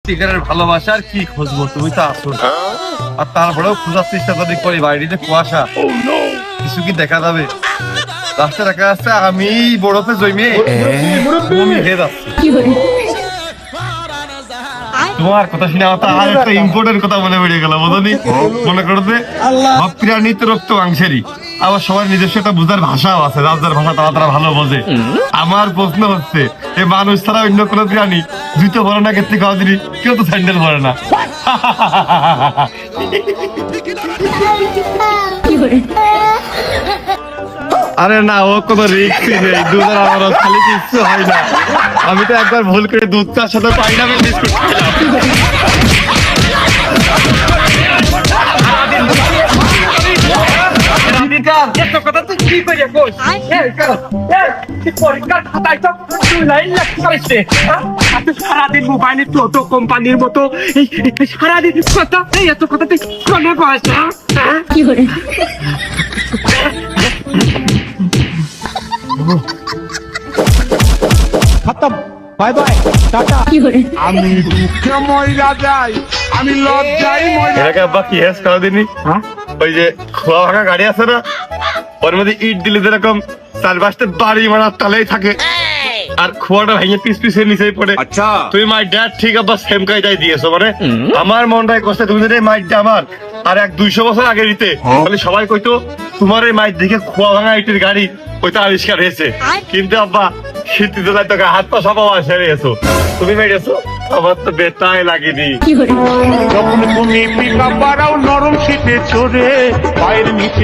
সত্যিকারের ভালোবাসার কি খুঁজবো, তুমি তো আসো আর তারপরেও খোঁজার চেষ্টা করি বাড়িতে কুয়াশা, কিছু কি দেখা যাবে? রাস্তা দেখা যাচ্ছে আমি বরফে জমে বমি হয়ে যাচ্ছি। তোমার কথা শুনে আমার তো আর একটা ইম্পর্টেন্ট কথা মনে পড়ে গেল, বুঝলি? মনে করতে সব প্রাণী তো রক্ত মাংসেরই, আবার সবার নিজস্ব একটা বুঝার ভাষাও আছে, যার যার ভাষা তারা তারা ভালো বোঝে। আমার প্রশ্ন হচ্ছে, এই মানুষ ছাড়া অন্য কোনো প্রাণী জুতো পরে না, ক্ষেত্রে খাওয়া দিলি কেউ তো স্যান্ডেল পরে না। আরে না, ও কোনো রিস্কই নেই, দুধ আর আমার খালি কিচ্ছু হয় না। আমি তো একবার ভুল করে দুধ চার সাথে পাইনাপেল বিস্কুট খেলাম। সারাদিন মোবাইলে টোটো কোম্পানির মতো সারাদিন কথা, এত কথা তুই কোনে পাস? খতম, বাই বাই, টাটা। আমি দুঃখে মইরা যাই, আমি লজ্জায় মইরা। এটাকে আব্বা কি হেস করা দিনি? ওই যে খোয়া ভাঙা গাড়ি আছে না, ওর মধ্যে ইট দিলে যেরকম চারপাশে বাড়ি মারার তালেই থাকে, আর খোয়াটা ভেঙে পিস পিসের নিচেই পড়ে। আচ্ছা, তুমি মাই ড্যাড ঠিক আব্বা সেম কাইটাই দিয়েছো, মানে আমার মনটাই কষ্ট। তুমি যদি মাইটটা আমার আর 100-200 বছর আগে দিতে, তাহলে সবাই কইতো তোমার এই মাইট দেখে খোয়া ভাঙা ইটের গাড়ি ওইটা আবিষ্কার হয়েছে। কিন্তু আব্বা শীতে জেলায় তোকে হাত পা সব আমার সেরে গেছো, তুমি মেরেছো, আমার তো বেতাই লাগেনি। যখন তুমি পিকা বাড়াও নরম শীতে চড়ে পায়ের নিচে